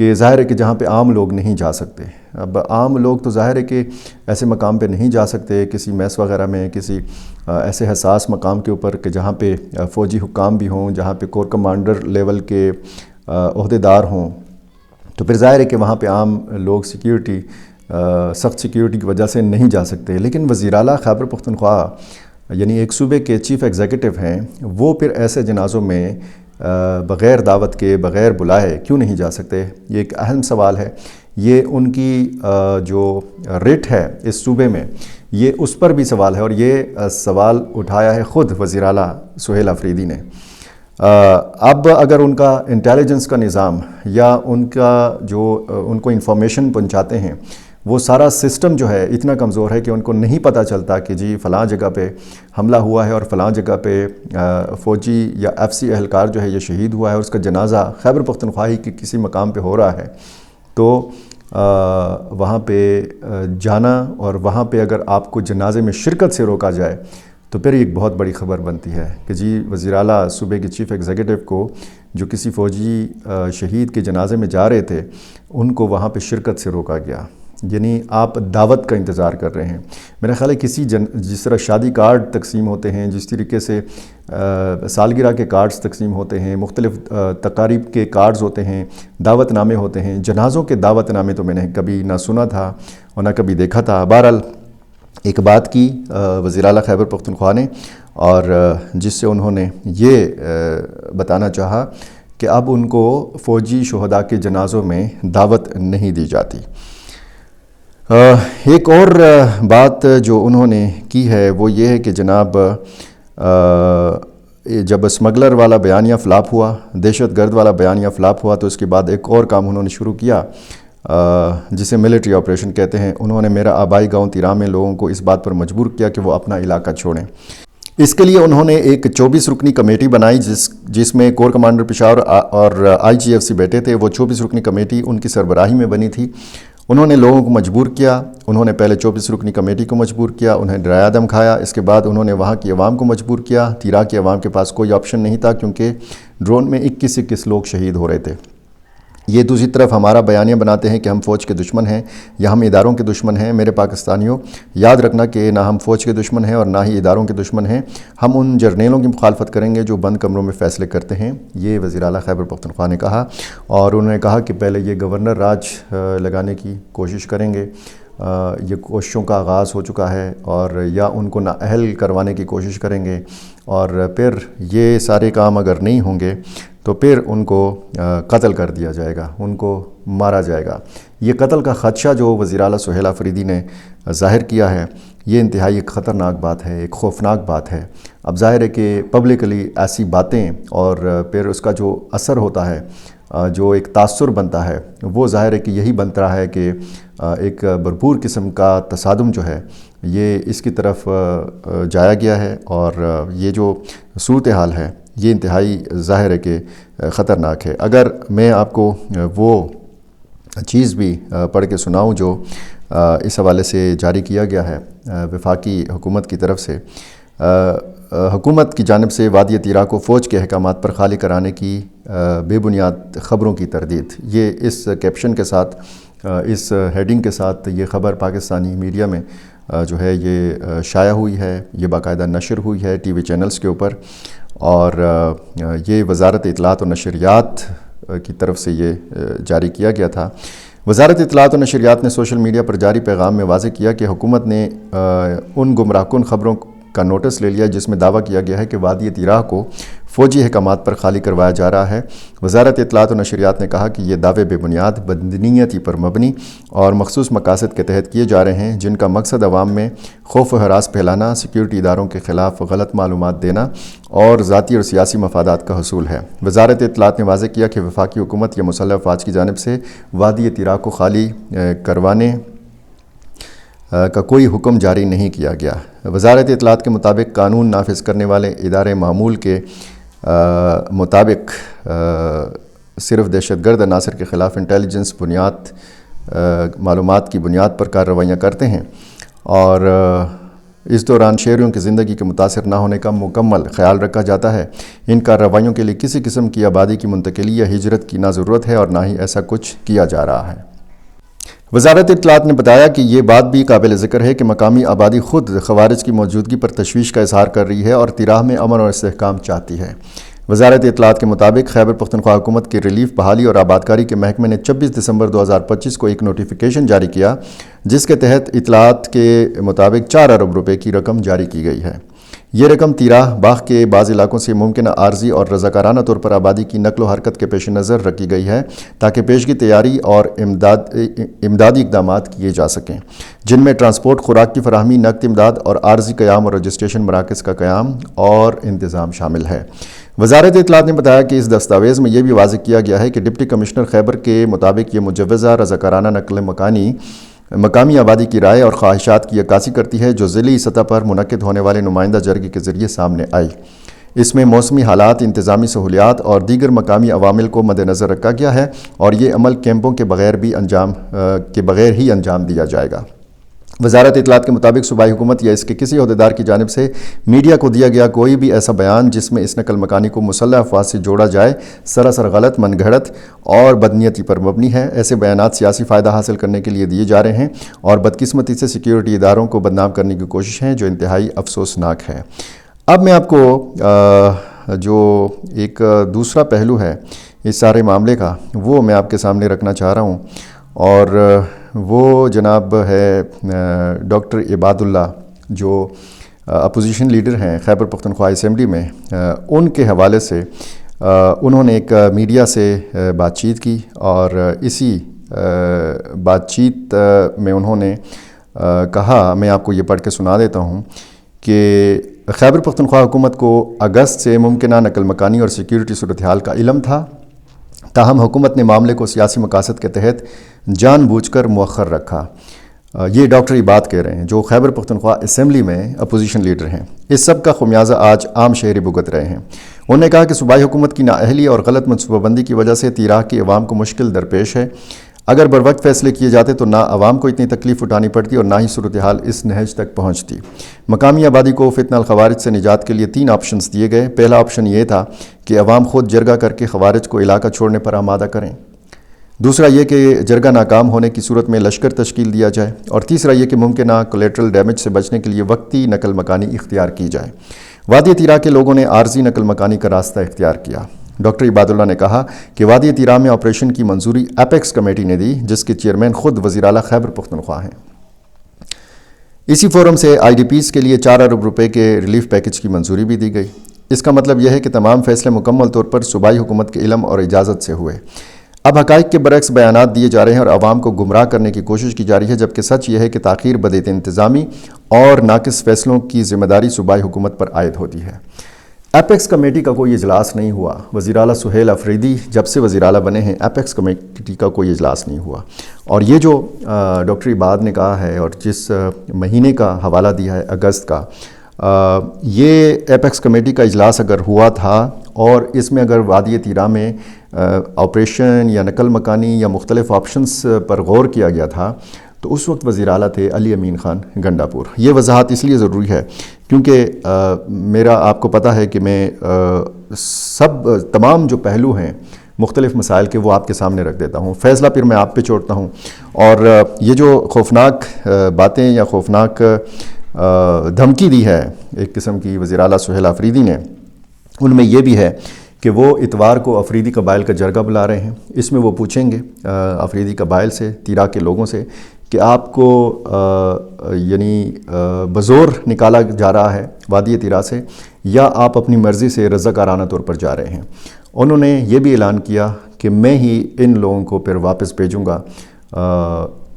کہ ظاہر ہے کہ جہاں پہ عام لوگ نہیں جا سکتے. اب عام لوگ تو ظاہر ہے کہ ایسے مقام پہ نہیں جا سکتے، کسی میس وغیرہ میں، کسی ایسے حساس مقام کے اوپر کہ جہاں پہ فوجی حکام بھی ہوں، جہاں پہ کور کمانڈر لیول کے عہدیدار ہوں. تو پھر ظاہر ہے کہ وہاں پہ عام لوگ سیکیورٹی سخت سیکیورٹی کی وجہ سے نہیں جا سکتے. لیکن وزیر اعلیٰ خیبر پختونخوا یعنی ایک صوبے کے چیف ایگزیکٹو ہیں، وہ پھر ایسے جنازوں میں بغیر دعوت کے، بغیر بلائے کیوں نہیں جا سکتے؟ یہ ایک اہم سوال ہے. یہ ان کی جو رٹ ہے اس صوبے میں، یہ اس پر بھی سوال ہے، اور یہ سوال اٹھایا ہے خود وزیر اعلیٰ سہیل آفریدی نے. اب اگر ان کا انٹیلیجنس کا نظام یا ان کا جو ان کو انفارمیشن پہنچاتے ہیں وہ سارا سسٹم جو ہے اتنا کمزور ہے کہ ان کو نہیں پتہ چلتا کہ جی فلاں جگہ پہ حملہ ہوا ہے اور فلاں جگہ پہ فوجی یا ایف سی اہلکار جو ہے یہ شہید ہوا ہے، اور اس کا جنازہ خیبر پختونخوا کے کسی مقام پہ ہو رہا ہے، تو وہاں پہ جانا اور وہاں پہ اگر آپ کو جنازے میں شرکت سے روکا جائے تو پھر ایک بہت بڑی خبر بنتی ہے کہ جی وزیر اعلیٰ صوبے کے چیف ایگزیکٹو کو جو کسی فوجی شہید کے جنازے میں جا رہے تھے ان کو وہاں پہ شرکت سے روکا گیا. یعنی آپ دعوت کا انتظار کر رہے ہیں. میرا خیال ہے کسی جس طرح شادی کارڈ تقسیم ہوتے ہیں، جس طریقے سے سالگرہ کے کارڈز تقسیم ہوتے ہیں، مختلف تقاریب کے کارڈز ہوتے ہیں، دعوت نامے ہوتے ہیں، جنازوں کے دعوت نامے تو میں نے کبھی نہ سنا تھا اور نہ کبھی دیکھا تھا. بہرحال ایک بات کی وزیر اعلیٰ خیبر پختونخوا نے، اور جس سے انہوں نے یہ بتانا چاہا کہ اب ان کو فوجی شہداء کے جنازوں میں دعوت نہیں دی جاتی. ایک اور بات جو انہوں نے کی ہے وہ یہ ہے کہ جناب جب اسمگلر والا بیانیہ فلاپ ہوا، دہشت گرد والا بیانیہ فلاپ ہوا، تو اس کے بعد ایک اور کام انہوں نے شروع کیا جسے ملٹری آپریشن کہتے ہیں. انہوں نے میرا آبائی گاؤں تیرا میں لوگوں کو اس بات پر مجبور کیا کہ وہ اپنا علاقہ چھوڑیں. اس کے لیے انہوں نے ایک 24 رکنی کمیٹی بنائی جس میں کور کمانڈر پشاور اور آئی جی ایف سی بیٹھے تھے. وہ 24 رکنی کمیٹی ان کی سربراہی میں بنی تھی. انہوں نے لوگوں کو مجبور کیا. انہوں نے پہلے 24 رکنی کمیٹی کو مجبور کیا، انہیں ڈرایا دھمکایا. اس کے بعد انہوں نے وہاں کی عوام کو مجبور کیا. تیرا کی عوام کے پاس کوئی آپشن نہیں تھا کیونکہ ڈرون میں 21 لوگ شہید ہو رہے تھے. یہ دوسری طرف ہمارا بیانیہ بناتے ہیں کہ ہم فوج کے دشمن ہیں یا ہم اداروں کے دشمن ہیں. میرے پاکستانیوں، یاد رکھنا کہ نہ ہم فوج کے دشمن ہیں اور نہ ہی اداروں کے دشمن ہیں. ہم ان جرنیلوں کی مخالفت کریں گے جو بند کمروں میں فیصلے کرتے ہیں. یہ وزیر اعلیٰ خیبر پختونخوا نے کہا، اور انہوں نے کہا کہ پہلے یہ گورنر راج لگانے کی کوشش کریں گے. یہ کوششوں کا آغاز ہو چکا ہے، اور یا ان کو نااہل کروانے کی کوشش کریں گے، اور پھر یہ سارے کام اگر نہیں ہوں گے تو پھر ان کو قتل کر دیا جائے گا، ان کو مارا جائے گا. یہ قتل کا خدشہ جو وزیر اعلیٰ سہیل آفریدی نے ظاہر کیا ہے، یہ انتہائی ایک خطرناک بات ہے، ایک خوفناک بات ہے. اب ظاہر ہے کہ پبلکلی ایسی باتیں اور پھر اس کا جو اثر ہوتا ہے، جو ایک تاثر بنتا ہے، وہ ظاہر ہے کہ یہی بنتا رہا ہے کہ ایک بھرپور قسم کا تصادم جو ہے یہ اس کی طرف جایا گیا ہے، اور یہ جو صورتحال ہے یہ انتہائی ظاہر ہے کہ خطرناک ہے. اگر میں آپ کو وہ چیز بھی پڑھ کے سناؤں جو اس حوالے سے جاری کیا گیا ہے وفاقی حکومت کی طرف سے. حکومت کی جانب سے وادی تیرا کو فوج کے احکامات پر خالی کرانے کی بے بنیاد خبروں کی تردید. یہ اس کیپشن کے ساتھ، اس ہیڈنگ کے ساتھ یہ خبر پاکستانی میڈیا میں جو ہے یہ شائع ہوئی ہے، یہ باقاعدہ نشر ہوئی ہے ٹی وی چینلز کے اوپر، اور یہ وزارت اطلاعات و نشریات کی طرف سے یہ جاری کیا گیا تھا. وزارت اطلاعات و نشریات نے سوشل میڈیا پر جاری پیغام میں واضح کیا کہ حکومت نے ان گمراہ کن خبروں کا نوٹس لے لیا جس میں دعویٰ کیا گیا ہے کہ وادی تیرا کو فوجی احکامات پر خالی کروایا جا رہا ہے. وزارت اطلاعات و نشریات نے کہا کہ یہ دعوے بے بنیاد، بدنیتی پر مبنی اور مخصوص مقاصد کے تحت کیے جا رہے ہیں، جن کا مقصد عوام میں خوف و ہراس پھیلانا، سیکیورٹی اداروں کے خلاف غلط معلومات دینا اور ذاتی اور سیاسی مفادات کا حصول ہے. وزارت اطلاعات نے واضح کیا کہ وفاقی حکومت یا مسلح افواج کی جانب سے وادی تیرا کو خالی کروانے کا کوئی حکم جاری نہیں کیا گیا. وزارت اطلاعات کے مطابق قانون نافذ کرنے والے ادارے معمول کے مطابق صرف دہشت گرد عناصر کے خلاف انٹیلیجنس معلومات کی بنیاد پر کارروائیاں کرتے ہیں، اور اس دوران شہریوں کی زندگی کے متاثر نہ ہونے کا مکمل خیال رکھا جاتا ہے۔ ان کارروائیوں کے لیے کسی قسم کی آبادی کی منتقلی یا ہجرت کی نہ ضرورت ہے اور نہ ہی ایسا کچھ کیا جا رہا ہے۔ وزارت اطلاعات نے بتایا کہ یہ بات بھی قابل ذکر ہے کہ مقامی آبادی خود خوارج کی موجودگی پر تشویش کا اظہار کر رہی ہے اور تیراہ میں امن اور استحکام چاہتی ہے۔ وزارت اطلاعات کے مطابق خیبر پختونخوا حکومت کے ریلیف بحالی اور آبادکاری کے محکمے نے 26 دسمبر 2025 کو ایک نوٹیفیکیشن جاری کیا، جس کے تحت اطلاعات کے مطابق 4 ارب روپے کی رقم جاری کی گئی ہے۔ یہ رقم تیراہ باغ کے بعض علاقوں سے ممکنہ عارضی اور رضاکارانہ طور پر آبادی کی نقل و حرکت کے پیش نظر رکھی گئی ہے تاکہ پیشگی تیاری اور امدادی اقدامات کیے جا سکیں، جن میں ٹرانسپورٹ، خوراک کی فراہمی، نقد امداد اور عارضی قیام اور رجسٹریشن مراکز کا قیام اور انتظام شامل ہے۔ وزارت اطلاعات نے بتایا کہ اس دستاویز میں یہ بھی واضح کیا گیا ہے کہ ڈپٹی کمشنر خیبر کے مطابق یہ مجوزہ رضاکارانہ نقل مقامی آبادی کی رائے اور خواہشات کی عکاسی کرتی ہے جو ضلعی سطح پر منعقد ہونے والے نمائندہ جرگے کے ذریعے سامنے آئی۔ اس میں موسمی حالات، انتظامی سہولیات اور دیگر مقامی عوامل کو مد نظر رکھا گیا ہے اور یہ عمل کیمپوں کے بغیر ہی انجام دیا جائے گا۔ وزارت اطلاعات کے مطابق صوبائی حکومت یا اس کے کسی عہدیدار کی جانب سے میڈیا کو دیا گیا کوئی بھی ایسا بیان جس میں اس نقل مکانی کو مسلح افواج سے جوڑا جائے سراسر غلط، من گھڑت اور بدنیتی پر مبنی ہے۔ ایسے بیانات سیاسی فائدہ حاصل کرنے کے لیے دیے جا رہے ہیں اور بدقسمتی سے سیکیورٹی اداروں کو بدنام کرنے کی کوشش ہے جو انتہائی افسوسناک ہے۔ اب میں آپ کو جو ایک دوسرا پہلو ہے اس سارے معاملے کا وہ میں آپ کے سامنے رکھنا چاہ رہا ہوں، اور وہ جناب ہے ڈاکٹر عباد اللہ جو اپوزیشن لیڈر ہیں خیبر پختونخوا اسمبلی میں۔ ان کے حوالے سے انہوں نے ایک میڈیا سے بات چیت کی اور اسی بات چیت میں انہوں نے کہا، میں آپ کو یہ پڑھ کے سنا دیتا ہوں کہ خیبر پختونخوا حکومت کو اگست سے ممکنہ نقل مکانی اور سیکیورٹی صورتحال کا علم تھا، تاہم حکومت نے معاملے کو سیاسی مقاصد کے تحت جان بوجھ کر مؤخر رکھا۔ یہ ڈاکٹر عباد کہہ رہے ہیں جو خیبر پختونخوا اسمبلی میں اپوزیشن لیڈر ہیں۔ اس سب کا خمیازہ آج عام شہری بھگت رہے ہیں۔ انہوں نے کہا کہ صوبائی حکومت کی نااہلی اور غلط منصوبہ بندی کی وجہ سے تیراہ کی عوام کو مشکل درپیش ہے۔ اگر بروقت فیصلے کیے جاتے تو نہ عوام کو اتنی تکلیف اٹھانی پڑتی اور نہ ہی صورتحال اس نہج تک پہنچتی۔ مقامی آبادی کو فتنہ الخوارج سے نجات کے لیے 3 آپشنز دیے گئے۔ پہلا آپشن یہ تھا کہ عوام خود جرگہ کر کے خوارج کو علاقہ چھوڑنے پر آمادہ کریں، دوسرا یہ کہ جرگہ ناکام ہونے کی صورت میں لشکر تشکیل دیا جائے، اور تیسرا یہ کہ ممکنہ کولیٹرل ڈیمیج سے بچنے کے لیے وقتی نقل مکانی اختیار کی جائے۔ وادی تیراہ کے لوگوں نے عارضی نقل مکانی کا راستہ اختیار کیا۔ ڈاکٹر عباد اللہ نے کہا کہ وادی تیراہ میں آپریشن کی منظوری ایپیکس کمیٹی نے دی، جس کے چیئرمین خود وزیر اعلیٰ خیبر پختونخوا ہیں۔ اسی فورم سے آئی ڈی پیز کے لیے 4 ارب روپے کے ریلیف پیکج کی منظوری بھی دی گئی۔ اس کا مطلب یہ ہے کہ تمام فیصلے مکمل طور پر صوبائی حکومت کے علم اور اجازت سے ہوئے۔ اب حقائق کے برعکس بیانات دیے جا رہے ہیں اور عوام کو گمراہ کرنے کی کوشش کی جا رہی ہے، جبکہ سچ یہ ہے کہ تاخیر، بد انتظامی اور ناقص فیصلوں کی ذمہ داری صوبائی حکومت پر عائد ہوتی ہے۔ ایپیکس کمیٹی کا کوئی اجلاس نہیں ہوا۔ وزیر اعلیٰ سہیل افریدی جب سے وزیر اعلیٰ بنے ہیں ایپیکس کمیٹی کا کوئی اجلاس نہیں ہوا، اور یہ جو ڈاکٹر عباد نے کہا ہے اور جس مہینے کا حوالہ دیا ہے اگست کا، یہ ایپیکس کمیٹی کا اجلاس اگر ہوا تھا اور اس میں اگر وادی تیراہ میں آپریشن یا نقل مکانی یا مختلف آپشنز پر غور کیا گیا تھا تو اس وقت وزیر اعلیٰ تھے علی امین خان گنڈا پور۔ یہ وضاحت اس لیے ضروری ہے کیونکہ میرا آپ کو پتہ ہے کہ میں تمام جو پہلو ہیں مختلف مسائل کے وہ آپ کے سامنے رکھ دیتا ہوں، فیصلہ پھر میں آپ پہ چھوڑتا ہوں، اور یہ جو خوفناک باتیں یا خوفناک دھمکی دی ہے ایک قسم کی وزیر اعلیٰ سہیل افریدی نے، ان میں یہ بھی ہے کہ وہ اتوار کو افریدی قبائل کا جرگہ بلا رہے ہیں۔ اس میں وہ پوچھیں گے افریدی قبائل سے، تیراہ کے لوگوں سے، کہ آپ کو یعنی بزور نکالا جا رہا ہے وادی تیراہ سے یا آپ اپنی مرضی سے رضاکارانہ طور پر جا رہے ہیں۔ انہوں نے یہ بھی اعلان کیا کہ میں ہی ان لوگوں کو پھر واپس بھیجوں گا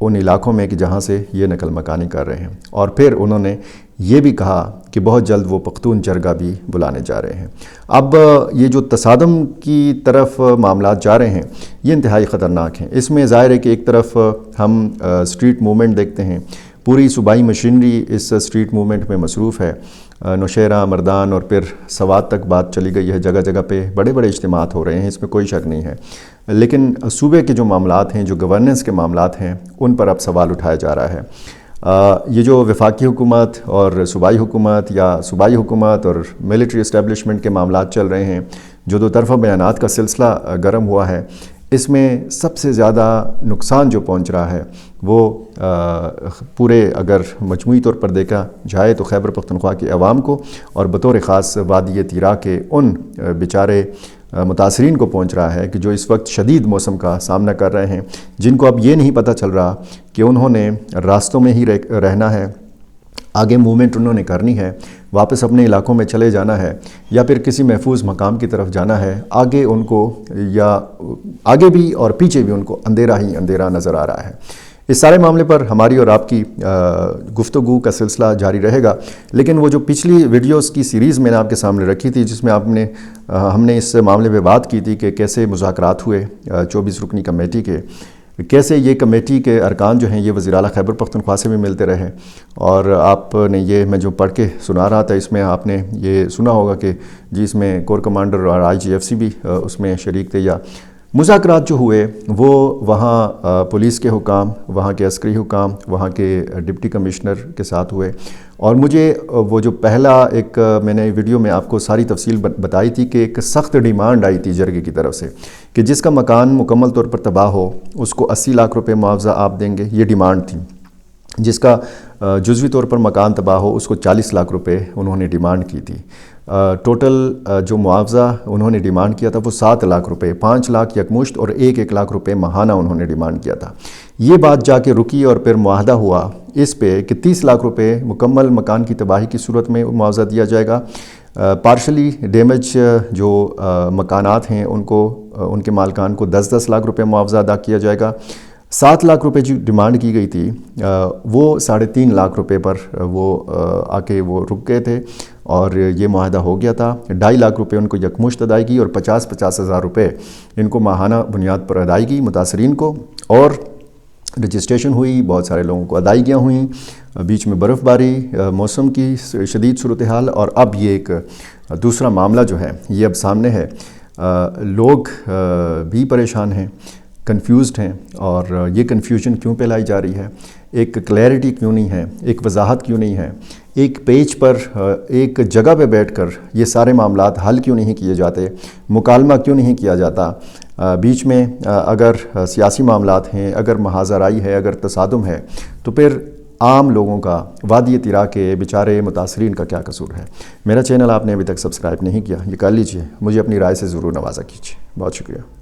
ان علاقوں میں کہ جہاں سے یہ نقل مکانی کر رہے ہیں، اور پھر انہوں نے یہ بھی کہا کہ بہت جلد وہ پختون جرگہ بھی بلانے جا رہے ہیں۔ اب یہ جو تصادم کی طرف معاملات جا رہے ہیں یہ انتہائی خطرناک ہیں۔ اس میں ظاہر ہے کہ ایک طرف ہم اسٹریٹ موومنٹ دیکھتے ہیں، پوری صوبائی مشینری اس اسٹریٹ موومنٹ میں مصروف ہے، نوشہرہ، مردان اور پھر سوات تک بات چلی گئی ہے، جگہ جگہ پہ بڑے بڑے اجتماعات ہو رہے ہیں، اس میں کوئی شک نہیں ہے، لیکن صوبے کے جو معاملات ہیں، جو گورننس کے معاملات ہیں، ان پر اب سوال اٹھایا جا رہا ہے۔ یہ جو وفاقی حکومت اور صوبائی حکومت یا صوبائی حکومت اور ملٹری اسٹیبلشمنٹ کے معاملات چل رہے ہیں، جو دو طرفہ بیانات کا سلسلہ گرم ہوا ہے، اس میں سب سے زیادہ نقصان جو پہنچ رہا ہے وہ پورے اگر مجموعی طور پر دیکھا جائے تو خیبر پختونخوا کے عوام کو اور بطور خاص وادی تیرا کے ان بیچارے متاثرین کو پہنچ رہا ہے کہ جو اس وقت شدید موسم کا سامنا کر رہے ہیں، جن کو اب یہ نہیں پتہ چل رہا کہ انہوں نے راستوں میں ہی رہنا ہے، آگے موومنٹ انہوں نے کرنی ہے، واپس اپنے علاقوں میں چلے جانا ہے، یا پھر کسی محفوظ مقام کی طرف جانا ہے۔ آگے ان کو یا آگے بھی اور پیچھے بھی ان کو اندھیرا ہی اندھیرا نظر آ رہا ہے۔ اس سارے معاملے پر ہماری اور آپ کی گفتگو کا سلسلہ جاری رہے گا، لیکن وہ جو پچھلی ویڈیوز کی سیریز میں نے آپ کے سامنے رکھی تھی، جس میں ہم نے اس معاملے پہ بات کی تھی کہ کیسے مذاکرات ہوئے 24 رکنی کمیٹی کے، کیسے یہ کمیٹی کے ارکان جو ہیں یہ وزیر اعلیٰ خیبر پختونخوا سے بھی ملتے رہے، اور آپ نے یہ میں جو پڑھ کے سنا رہا تھا اس میں آپ نے یہ سنا ہوگا کہ جی اس میں کور کمانڈر اور IGFC بھی اس میں شریک تھے۔ یا مذاکرات جو ہوئے وہ وہاں پولیس کے حکام، وہاں کے عسکری حکام، وہاں کے ڈپٹی کمشنر کے ساتھ ہوئے، اور مجھے وہ جو پہلا ایک میں نے ویڈیو میں آپ کو ساری تفصیل بتائی تھی کہ ایک سخت ڈیمانڈ آئی تھی جرگے کی طرف سے کہ جس کا مکان مکمل طور پر تباہ ہو اس کو 80 لاکھ روپے معاوضہ آپ دیں گے، یہ ڈیمانڈ تھی۔ جس کا جزوی طور پر مکان تباہ ہو اس کو 40 لاکھ روپے انہوں نے ڈیمانڈ کی تھی۔ ٹوٹل جو معاوضہ انہوں نے ڈیمانڈ کیا تھا وہ 7 لاکھ روپے، 5 لاکھ یکمشت اور 1 لاکھ روپے ماہانہ انہوں نے ڈیمانڈ کیا تھا۔ یہ بات جا کے رکی اور پھر معاہدہ ہوا اس پہ کہ 30 لاکھ روپے مکمل مکان کی تباہی کی صورت میں معاوضہ دیا جائے گا، پارشلی ڈیمیج جو مکانات ہیں ان کے مالکان کو 10 لاکھ روپے معاوضہ ادا کیا جائے گا۔ 7 لاکھ روپے جو ڈیمانڈ کی گئی تھی وہ 3.5 لاکھ روپے پر وہ آ کے وہ رک گئے تھے اور یہ معاہدہ ہو گیا تھا۔ 2.5 لاکھ روپے ان کو یکمشت ادائیگی اور 50 ہزار روپے ان کو ماہانہ بنیاد پر ادائیگی متاثرین کو، اور رجسٹریشن ہوئی، بہت سارے لوگوں کو ادائیگیاں ہوئیں، بیچ میں برف باری، موسم کی شدید صورتحال، اور اب یہ ایک دوسرا معاملہ جو ہے یہ اب سامنے ہے۔ لوگ بھی پریشان ہیں، کنفیوزڈ ہیں، اور یہ کنفیوژن کیوں پھیلائی جا رہی ہے، ایک کلیئرٹی کیوں نہیں ہے، ایک وضاحت کیوں نہیں ہے، ایک پیج پر ایک جگہ پہ بیٹھ کر یہ سارے معاملات حل کیوں نہیں کیے جاتے، مکالمہ کیوں نہیں کیا جاتا، بیچ میں اگر سیاسی معاملات ہیں، اگر محاذ آرائی ہے، اگر تصادم ہے، تو پھر عام لوگوں کا، وادی تیرا کے بیچارے متاثرین کا کیا قصور ہے۔ میرا چینل آپ نے ابھی تک سبسکرائب نہیں کیا، یہ کر لیجئے، مجھے اپنی رائے سے ضرور نوازا کیجیے۔ بہت شکریہ۔